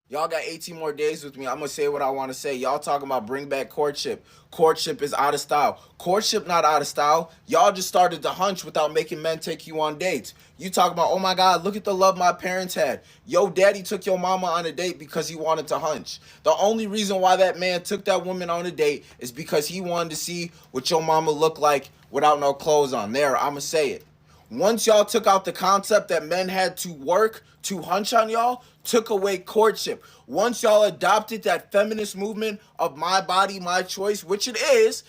Y'all got 18 more days with me. I'm gonna say what I want to say. Y'all talking about bring back courtship. Courtship is out of style. Courtship not out of style. Y'all just started to hunch without making men take you on dates. You talk about, oh my God, look at the love my parents had. Yo, daddy took your mama on a date because he wanted to hunch. The only reason why that man took that woman on a date is because he wanted to see what your mama looked like without no clothes on. There, I'ma say it. Once y'all took out the concept that men had to work to hunch on y'all, took away courtship. Once y'all adopted that feminist movement of my body, my choice, which it is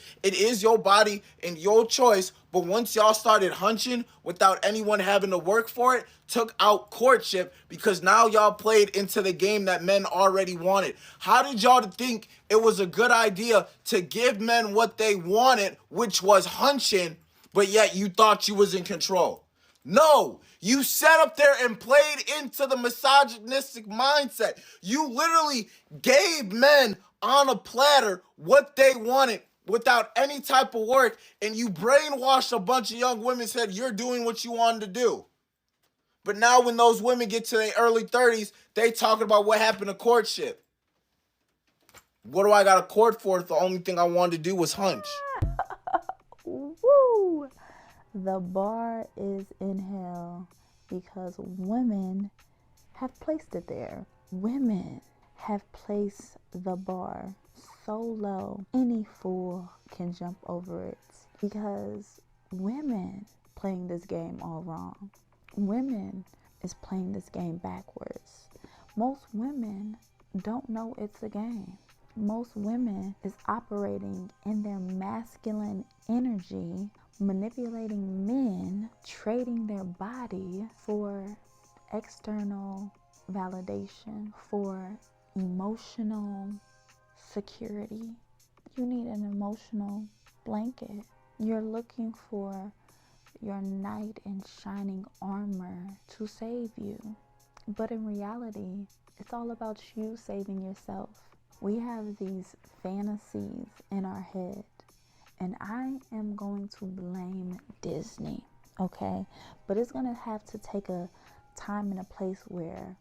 your body and your choice. But once y'all started hunching without anyone having to work for it, took out courtship because now y'all played into the game that men already wanted. How did y'all think it was a good idea to give men what they wanted, which was hunching, but yet you thought you was in control? No, you sat up there and played into the misogynistic mindset. You literally gave men on a platter what they wanted without any type of work, and you brainwashed a bunch of young women, said you're doing what you wanted to do. But now when those women get to their early 30s, they talking about what happened to courtship. What do I got a court for if the only thing I wanted to do was hunch? Woo! The bar is in hell because women have placed it there. Women have placed the bar so low, any fool can jump over it because women playing this game all wrong. Women is playing this game backwards. Most women don't know it's a game. Most women is operating in their masculine energy, manipulating men, trading their body for external validation, for emotional security. You need an emotional blanket. You're looking for your knight in shining armor to save you. But in reality, it's all about you saving yourself. We have these fantasies in our head, and I am going to blame Disney, okay? But it's going to have to take a time and a place where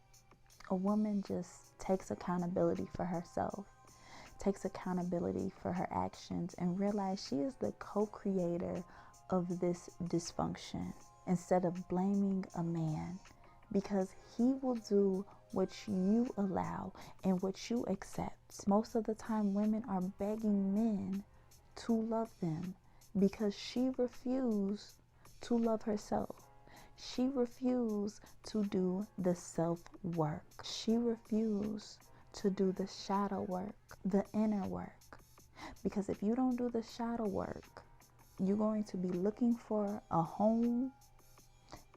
a woman just takes accountability for herself, takes accountability for her actions, and realize she is the co-creator of this dysfunction instead of blaming a man, because he will do what you allow and what you accept. Most of the time, women are begging men to love them because she refused to love herself. She refused to do the self work. She refused to do the shadow work, the inner work. Because if you don't do the shadow work, you're going to be looking for a home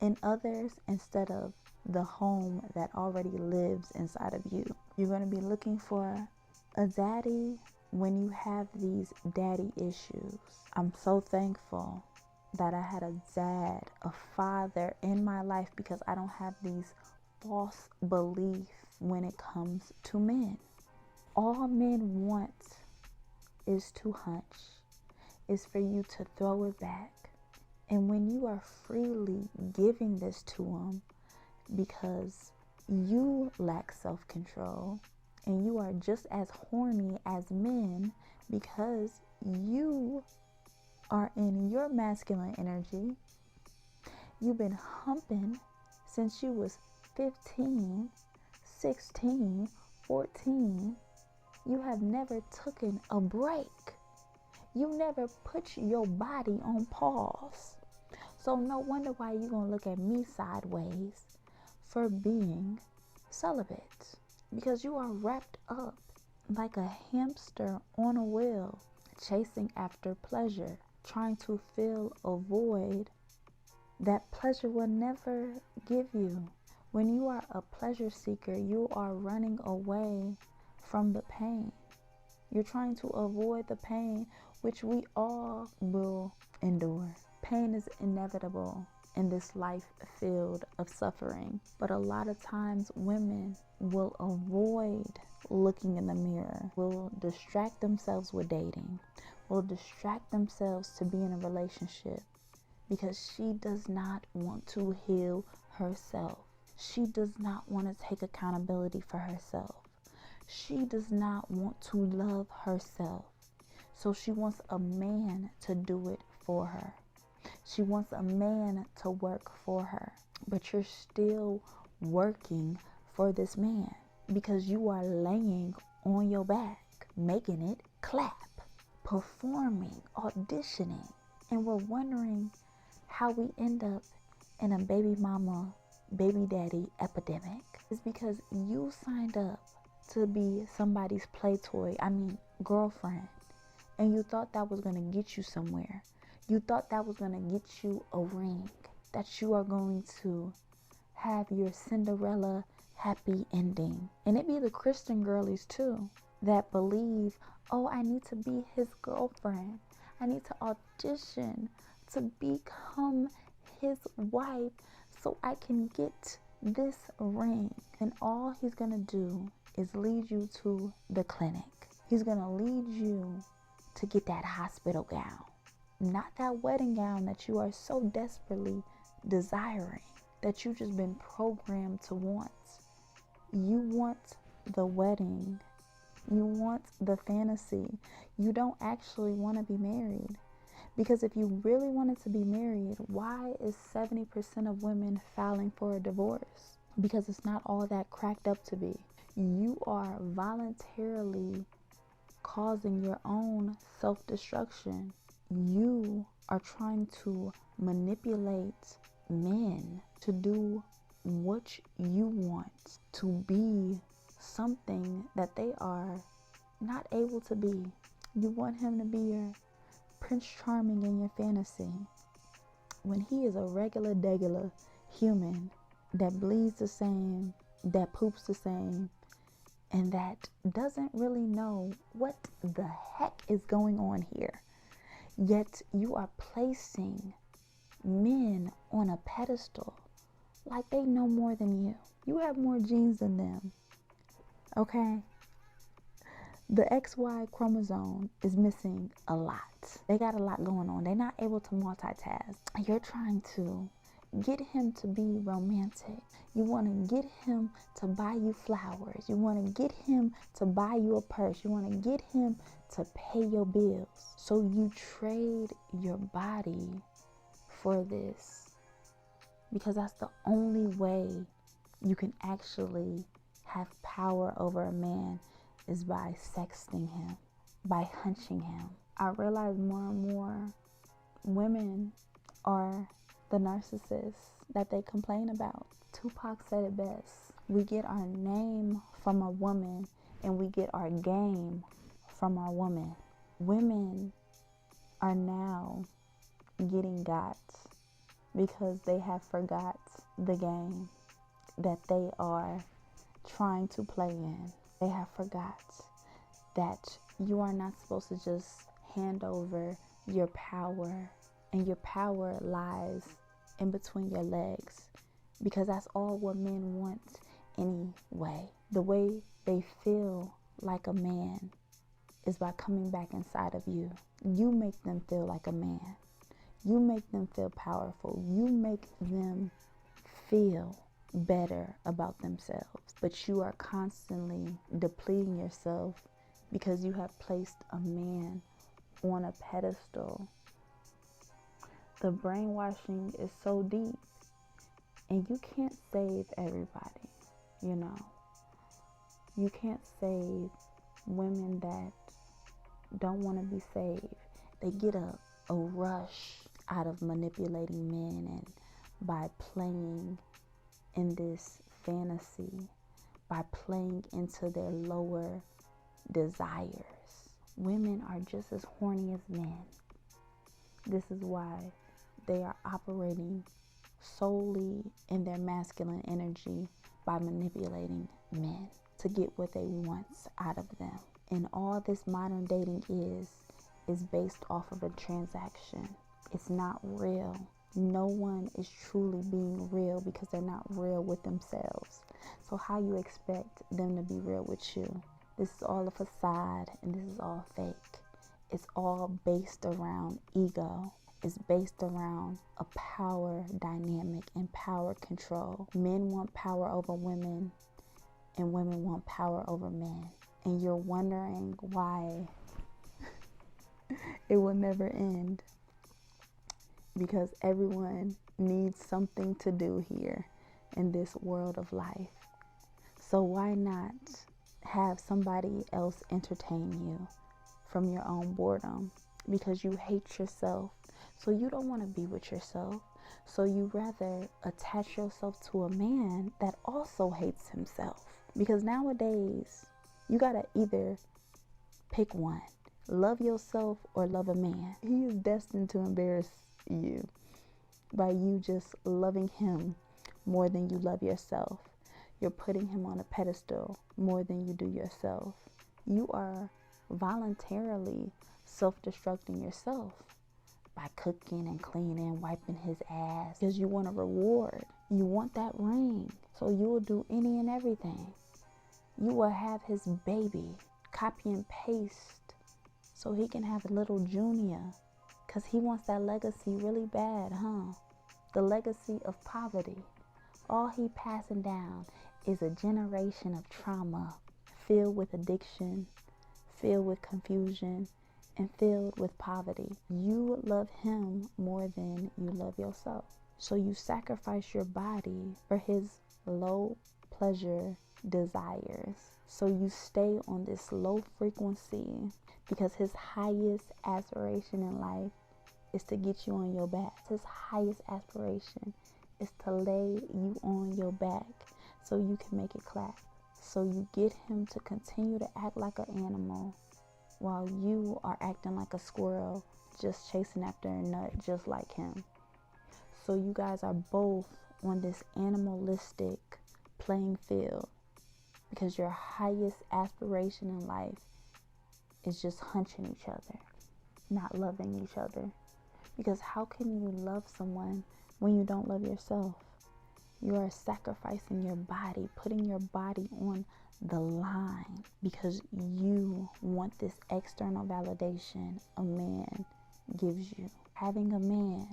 in others instead of the home that already lives inside of you. You're going to be looking for a daddy when you have these daddy issues. I'm so thankful that I had a dad, a father in my life, because I don't have these false beliefs when it comes to men. All men want is to hunch, is for you to throw it back. And when you are freely giving this to them because you lack self-control and you are just as horny as men because you are in your masculine energy, you've been humping since you was 15, 16, 14. You have never taken a break. You never put your body on pause. So no wonder why you're going to look at me sideways for being celibate. Because you are wrapped up like a hamster on a wheel, chasing after pleasure, trying to fill a void that pleasure will never give you. When you are a pleasure seeker, you are running away from the pain. You're trying to avoid the pain, which we all will endure. Pain is inevitable in this life filled of suffering. But a lot of times women will avoid looking in the mirror, will distract themselves with dating, will distract themselves to be in a relationship because she does not want to heal herself. She does not want to take accountability for herself. She does not want to love herself. So she wants a man to do it for her. She wants a man to work for her. But you're still working for this man because you are laying on your back, making it clap, performing, auditioning. And we're wondering how we end up in a baby mama, baby daddy epidemic. It's because you signed up to be somebody's play toy, girlfriend. And you thought that was going to get you somewhere. You thought that was going to get you a ring. That you are going to have your Cinderella happy ending. And it be the Christian girlies too that believe, oh, I need to be his girlfriend. I need to audition to become his wife so I can get this ring. And all he's going to do is lead you to the clinic. He's going to lead you to get that hospital gown, not that wedding gown that you are so desperately desiring, that you've just been programmed to want. You want the wedding. You want the fantasy. You don't actually want to be married. Because if you really wanted to be married, why is 70% of women filing for a divorce? Because it's not all that cracked up to be. You are voluntarily causing your own self-destruction. You are trying to manipulate men to do what you want, to be something that they are not able to be. You want him to be your Prince Charming in your fantasy when he is a regular human that bleeds the same, that poops the same, and that doesn't really know what the heck is going on here. Yet you are placing men on a pedestal like they know more than you. You have more genes than them, okay? The XY chromosome is missing a lot. They got a lot going on. They're not able to multitask. You're trying to get him to be romantic. You want to get him to buy you flowers. You want to get him to buy you a purse. You want to get him to pay your bills. So you trade your body for this, because that's the only way you can actually have power over a man, is by sexting him, by hunching him. I realize more and more women are the narcissists that they complain about. Tupac said it best. We get our name from a woman and we get our game from our woman. Women are now getting got because they have forgot the game that they are trying to play in. They have forgot that you are not supposed to just hand over your power, and your power lies in between your legs, because that's all what men want anyway. The way they feel like a man is by coming back inside of you. You make them feel like a man. You make them feel powerful. You make them feel better about themselves. But you are constantly depleting yourself because you have placed a man on a pedestal. The brainwashing is so deep, and you can't save everybody, you know. You can't save women that don't want to be saved. They get a rush out of manipulating men and by playing in this fantasy, by playing into their lower desires. Women are just as horny as men. This is why they are operating solely in their masculine energy by manipulating men to get what they want out of them. And all this modern dating is based off of a transaction. It's not real. No one is truly being real because they're not real with themselves. So how you expect them to be real with you? This is all a facade, and this is all fake. It's all based around ego. It's based around a power dynamic and power control. Men want power over women, and women want power over men. And you're wondering why it will never end. Because everyone needs something to do here in this world of life. So why not have somebody else entertain you from your own boredom? Because you hate yourself. So you don't want to be with yourself. So you rather attach yourself to a man that also hates himself. Because nowadays, you got to either pick one. Love yourself or love a man. He is destined to embarrass you by you just loving him more than you love yourself. You're putting him on a pedestal more than you do yourself. You are voluntarily self-destructing yourself by cooking and cleaning, wiping his ass, because you want a reward. You want that ring. So you will do any and everything. You will have his baby, copy and paste, so he can have a little junior, because he wants that legacy really bad, huh? The legacy of poverty. All he passing down is a generation of trauma, filled with addiction, filled with confusion, and filled with poverty. You love him more than you love yourself. So you sacrifice your body for his low pleasure desires. So you stay on this low frequency because his highest aspiration in life is to get you on your back. His highest aspiration is to lay you on your back so you can make it clap. So you get him to continue to act like an animal while you are acting like a squirrel, just chasing after a nut just like him. So you guys are both on this animalistic playing field because your highest aspiration in life is just hunching each other, not loving each other. Because how can you love someone when you don't love yourself? You are sacrificing your body, putting your body on the line because you want this external validation a man gives you. Having a man,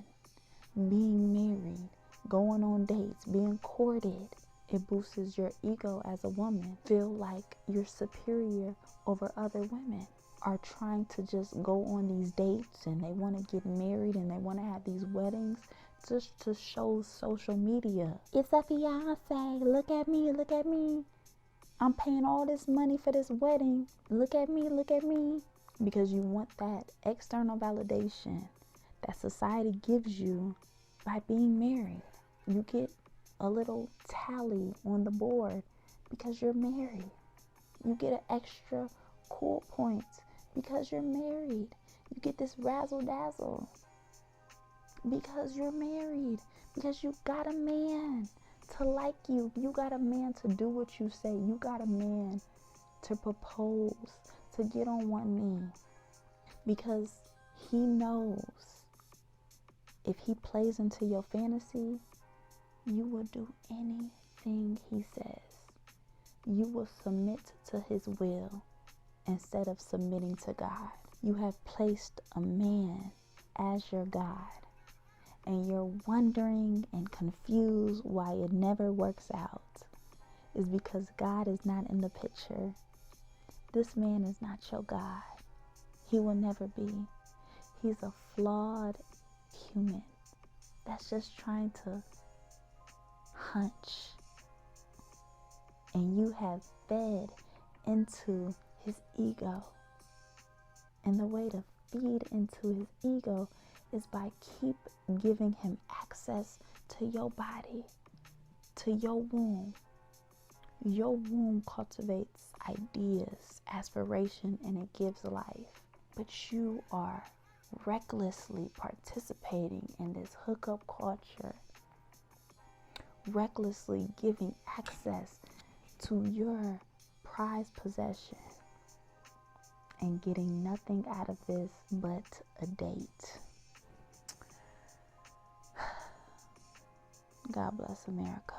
being married, going on dates, being courted, it boosts your ego as a woman. Feel like you're superior over other women. Are trying to just go on these dates and they want to get married and they want to have these weddings just to show social media. It's a fiance. Look at me. Look at me. I'm paying all this money for this wedding. Look at me. Look at me. Because you want that external validation that society gives you by being married. You get a little tally on the board because you're married. You get an extra cool points because you're married. You get this razzle dazzle because you're married, because you got a man to like you. You got a man to do what you say. You got a man to propose, to get on one knee, because he knows if he plays into your fantasy, you will do anything he says. You will submit to his will instead of submitting to God. You have placed a man as your God, and you're wondering and confused why it never works out. Is because God is not in the picture. This man is not your God. He will never be. He's a flawed human that's just trying to hunch, and you have fed into his ego. And the way to feed into his ego is by keep giving him access to your body, to your womb. Your womb cultivates ideas, aspiration, and it gives life. But you are recklessly participating in this hookup culture, recklessly giving access to your prized possession and getting nothing out of this but a date. God bless America.